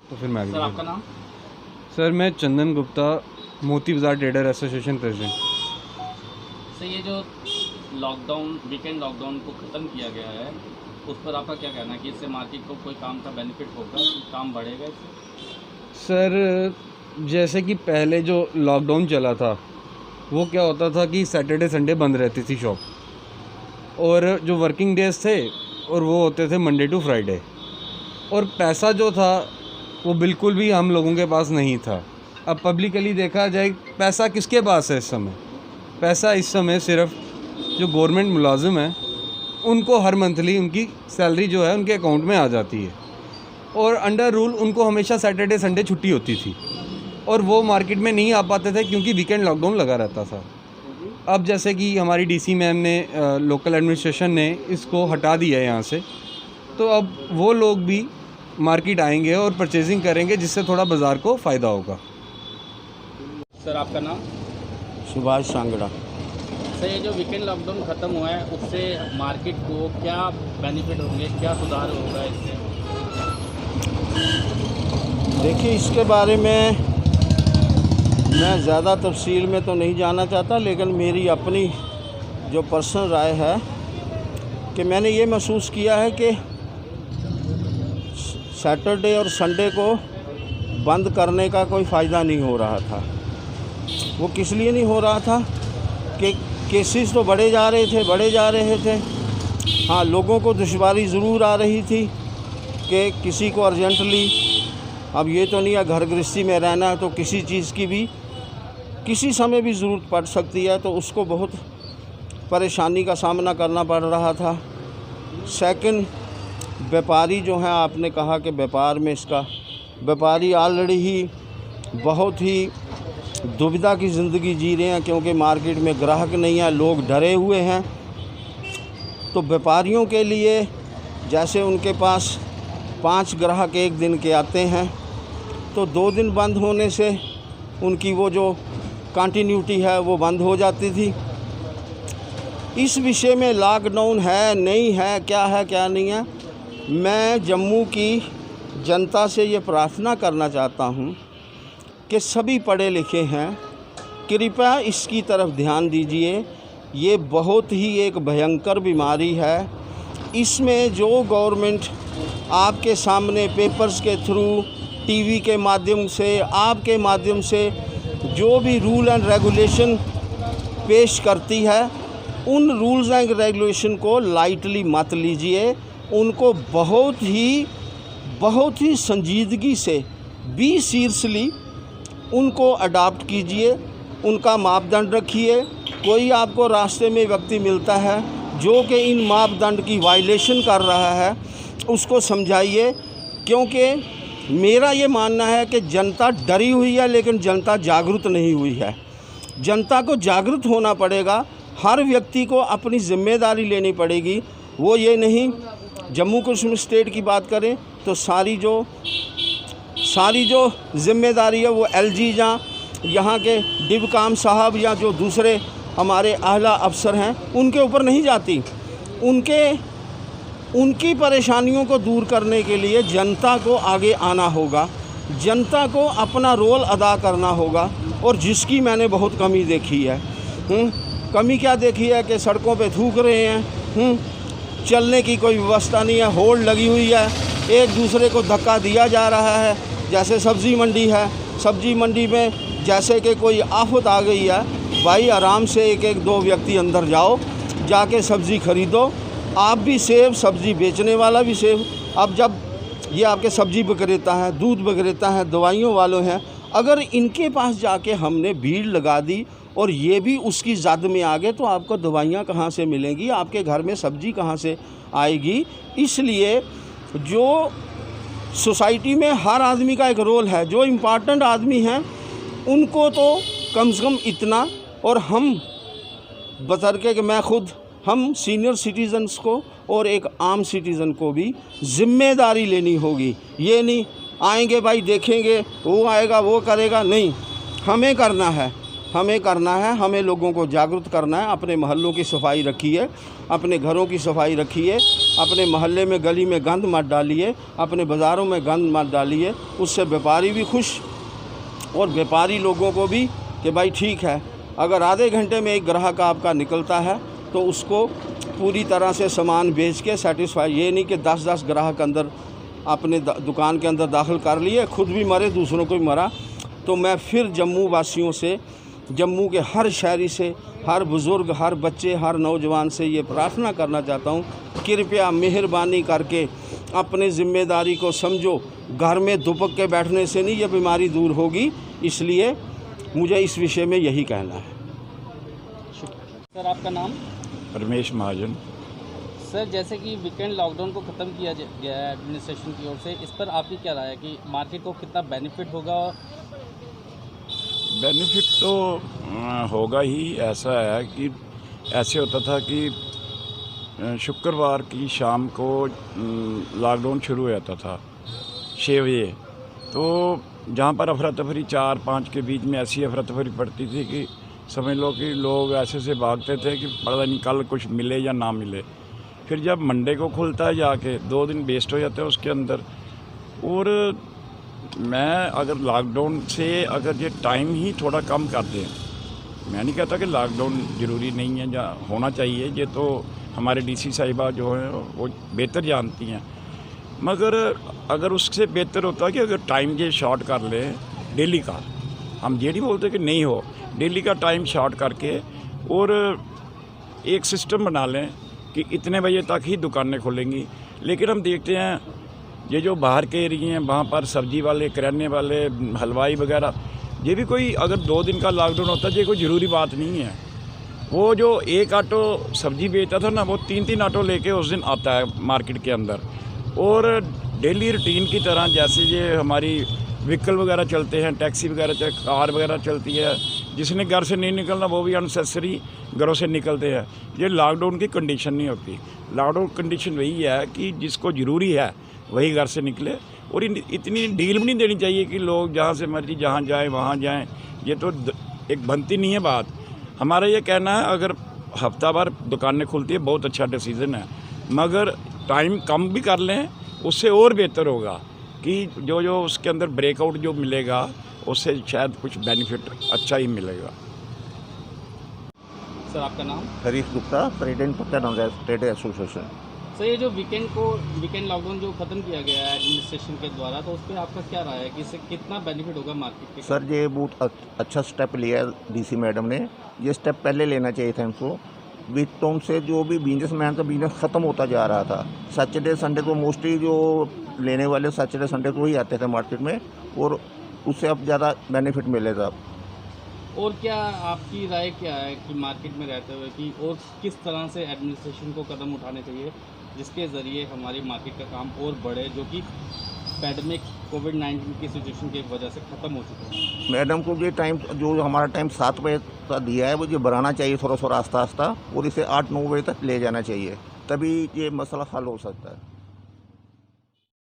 तो फिर मैं सर आपका नाम? सर मैं चंदन गुप्ता, मोती बाज़ार ट्रेडर एसोसिएशन प्रेसिडेंट। सर ये जो लॉकडाउन, वीकेंड लॉकडाउन को ख़त्म किया गया है, उस पर आपका क्या कहना है कि इससे मार्केट को कोई काम का बेनिफिट होगा, काम बढ़ेगा इससे? सर जैसे कि पहले जो लॉकडाउन चला था वो क्या होता था कि सैटरडे संडे बंद रहती थी शॉप, और जो वर्किंग डेज थे और वो होते थे मंडे टू फ्राइडे, और पैसा जो था वो बिल्कुल भी हम लोगों के पास नहीं था। अब पब्लिकली देखा जाए पैसा किसके पास है इस समय? पैसा इस समय सिर्फ जो गवर्नमेंट मुलाजिम हैं उनको हर मंथली उनकी सैलरी जो है उनके अकाउंट में आ जाती है, और अंडर रूल उनको हमेशा सैटरडे संडे छुट्टी होती थी, और वो मार्केट में नहीं आ पाते थे क्योंकि वीकेंड लॉकडाउन लगा रहता था। अब जैसे कि हमारी डीसी मैम ने, लोकल एडमिनिस्ट्रेशन ने इसको हटा दिया है यहाँ से, तो अब वो लोग भी मार्केट आएंगे और परचेजिंग करेंगे, जिससे थोड़ा बाज़ार को फ़ायदा होगा। सर आपका नाम? सुभाष सांगड़ा। सर ये जो वीकेंड लॉकडाउन ख़त्म हुआ है उससे मार्केट को क्या बेनिफिट होंगे, क्या सुधार होगा इससे? देखिए, इसके बारे में मैं ज़्यादा तफसील में तो नहीं जाना चाहता, लेकिन मेरी अपनी जो पर्सनल राय है कि मैंने ये महसूस किया है कि सैटरडे और संडे को बंद करने का कोई फ़ायदा नहीं हो रहा था। वो किस लिए नहीं हो रहा था कि केसेस तो बढ़े जा रहे थे। हाँ, लोगों को दुश्वारी ज़रूर आ रही थी कि किसी को अर्जेंटली, अब ये तो नहीं है घर गृहस्थी में रहना है तो किसी चीज़ की भी किसी समय भी ज़रूरत पड़ सकती है, तो उसको बहुत परेशानी का सामना करना पड़ रहा था। सेकंड, व्यापारी जो हैं, आपने कहा कि व्यापार में इसका, व्यापारी ऑलरेडी ही बहुत ही दुविधा की ज़िंदगी जी रहे हैं क्योंकि मार्केट में ग्राहक नहीं है, लोग डरे हुए हैं। तो व्यापारियों के लिए जैसे उनके पास 5 ग्राहक एक दिन के आते हैं, तो 2 दिन बंद होने से उनकी वो जो कंटिन्यूटी है वो बंद हो जाती थी। इस विषय में लॉकडाउन है नहीं है, क्या है क्या नहीं है, मैं जम्मू की जनता से ये प्रार्थना करना चाहता हूँ कि सभी पढ़े लिखे हैं, कृपया इसकी तरफ ध्यान दीजिए। ये बहुत ही एक भयंकर बीमारी है। इसमें जो गवर्नमेंट आपके सामने पेपर्स के थ्रू, टीवी के माध्यम से, आपके माध्यम से जो भी रूल एंड रेगुलेशन पेश करती है, उन रूल्स एंड रेगुलेशन को लाइटली मत लीजिए। उनको बहुत ही संजीदगी से, बी सीरियसली उनको अडॉप्ट कीजिए, उनका मापदंड रखिए। कोई आपको रास्ते में व्यक्ति मिलता है जो कि इन मापदंड की वायलेशन कर रहा है, उसको समझाइए, क्योंकि मेरा ये मानना है कि जनता डरी हुई है लेकिन जनता जागरूक नहीं हुई है। जनता को जागरूक होना पड़ेगा, हर व्यक्ति को अपनी ज़िम्मेदारी लेनी पड़ेगी। वो ये नहीं, जम्मू कश्मीर स्टेट की बात करें तो सारी जो ज़िम्मेदारी है वो एलजी या यहाँ के डिबकाम साहब या जो दूसरे हमारे आला अफसर हैं उनके ऊपर नहीं जाती। उनकी परेशानियों को दूर करने के लिए जनता को आगे आना होगा, जनता को अपना रोल अदा करना होगा। और जिसकी मैंने बहुत कमी देखी है, कमी क्या देखी है कि सड़कों पे थूक रहे हैं, चलने की कोई व्यवस्था नहीं है, होल्ड लगी हुई है, एक दूसरे को धक्का दिया जा रहा है। जैसे सब्ज़ी मंडी है, सब्ज़ी मंडी में जैसे कि कोई आफत आ गई है, भाई आराम से एक 2 व्यक्ति अंदर जाओ, जाके सब्ज़ी ख़रीदो, आप भी सेव, सब्ज़ी बेचने वाला भी सेव। अब जब ये आपके सब्ज़ी विक्रेता हैं, दूध विक्रेता हैं, दवाइयों वालों हैं, अगर इनके पास जाके हमने भीड़ लगा दी और ये भी उसकी ज़द में आ गए, तो आपको दवाइयाँ कहाँ से मिलेंगी, आपके घर में सब्ज़ी कहाँ से आएगी। इसलिए जो सोसाइटी में हर आदमी का एक रोल है, जो इम्पॉर्टेंट आदमी हैं उनको तो कम से कम इतना, और हम बतरके कि मैं खुद, हम सीनियर सिटीज़न्स को और एक आम सिटीज़न को भी ज़िम्मेदारी लेनी होगी। ये नहीं आएंगे भाई देखेंगे, वो आएगा वो करेगा, नहीं, हमें करना है। हमें करना है, हमें लोगों को जागरूक करना है। अपने मोहल्लों की सफाई रखिए, अपने घरों की सफाई रखिए, अपने मोहल्ले में गली में गंद मत डालिए, अपने बाज़ारों में गंद मत डालिए। उससे व्यापारी भी खुश और व्यापारी लोगों को भी कि भाई ठीक है, अगर आधे घंटे में एक ग्राहक आपका निकलता है तो उसको पूरी तरह से सामान बेच के सेटिस्फाई, ये नहीं कि 10-10 ग्राहक अंदर अपने दुकान के अंदर दाखिल कर लिए, खुद भी मरे दूसरों को भी मरा। तो मैं फिर जम्मू वासियों से, जम्मू के हर शहरी से, हर बुज़ुर्ग, हर बच्चे, हर नौजवान से ये प्रार्थना करना चाहता हूँ, कृपया मेहरबानी करके अपने ज़िम्मेदारी को समझो। घर में दुबक के बैठने से नहीं ये बीमारी दूर होगी, इसलिए मुझे इस विषय में यही कहना है। सर आपका नाम? रमेश महाजन। सर जैसे कि वीकेंड लॉकडाउन को ख़त्म किया गया है एडमिनिस्ट्रेशन की ओर से, इस पर आपकी क्या राय है कि मार्केट को कितना बेनिफिट होगा? बेनिफिट तो होगा ही। ऐसा है कि ऐसे होता था कि शुक्रवार की शाम को लॉकडाउन शुरू हो जाता था 6 बजे, तो जहाँ पर अफरा तफरी 4-5 के बीच में ऐसी अफरा तफरी पड़ती थी कि समझ लो कि लोग ऐसे से भागते थे कि पता नहीं कल कुछ मिले या ना मिले। फिर जब मंडे को खुलता है जाके 2 दिन वेस्ट हो जाते हैं उसके अंदर। और मैं अगर लॉकडाउन से अगर ये टाइम ही थोड़ा कम कर दें, मैं नहीं कहता कि लॉकडाउन ज़रूरी नहीं है या होना चाहिए, ये तो हमारे डीसी साहिबा जो हैं वो बेहतर जानती हैं, मगर अगर उससे बेहतर होता है कि अगर टाइम ये शॉर्ट कर लें डेली का, हम ये नहीं बोलते कि नहीं हो, डेली का टाइम शॉर्ट करके और एक सिस्टम बना लें कि इतने बजे तक ही दुकानें खुलेंगी। लेकिन हम देखते हैं ये जो बाहर के एरिए हैं वहाँ पर सब्जी वाले, किराने वाले, हलवाई वगैरह, ये भी कोई अगर 2 दिन का लॉकडाउन होता है ये कोई ज़रूरी बात नहीं है। वो जो एक ऑटो सब्जी बेचता था ना, वो 3-3 ऑटो लेके उस दिन आता है मार्केट के अंदर। और डेली रूटीन की तरह जैसे ये हमारी व्हीकल वगैरह चलते हैं, टैक्सी वगैरह, कार वगैरह चलती है, जिसने घर से नहीं निकलना वो भी अननेसेसरी घरों से निकलते हैं। ये लॉकडाउन की कंडीशन नहीं होती। लॉकडाउन कंडीशन वही है कि जिसको ज़रूरी है वही घर से निकले। और इतनी डील भी नहीं देनी चाहिए कि लोग जहाँ से मर्जी जहाँ जाएँ वहाँ जाएँ, ये तो एक बनती नहीं है बात। हमारा ये कहना है अगर हफ्ता भर दुकानें खुलती है बहुत अच्छा डिसीज़न है, मगर टाइम कम भी कर लें उससे और बेहतर होगा कि जो उसके अंदर ब्रेकआउट जो मिलेगा उससे शायद कुछ बेनिफिट अच्छा ही मिलेगा। सर आपका नाम? हरीश गुप्ता, प्रेसिडेंट पट्टा ट्रेड एसोसिएशन। सर ये जो वीकेंड लॉकडाउन जो ख़त्म किया गया है एडमिनिस्ट्रेशन के द्वारा, तो उस पर आपका क्या राय है कि इससे कितना बेनिफिट होगा मार्केट के? सर ये बहुत अच्छा स्टेप लिया है डीसी मैडम ने। ये स्टेप पहले लेना चाहिए था इनको। वीकटाउन से जो भी बिजनेसमैन का बिजनेस ख़त्म होता जा रहा था। सैटरडे संडे को मोस्टली जो लेने वाले सैटरडे संडे को ही आते थे मार्केट में, और उससे अब ज़्यादा बेनिफिट मिलेगा। और क्या आपकी राय क्या है कि मार्केट में रहते हुए कि और किस तरह से एडमिनिस्ट्रेशन को कदम उठाने चाहिए जिसके ज़रिए हमारी मार्केट का काम और बढ़े, जो कि पैंडेमिक कोविड-19 की सिचुएशन की वजह से ख़त्म हो चुका है? मैडम को ये टाइम जो हमारा टाइम 7 बजे का दिया है वो ये बढ़ाना चाहिए थोड़ा थोड़ा आस्ता आस्ता, और इसे 8-9 बजे तक ले जाना चाहिए, तभी ये मसला हल हो सकता है।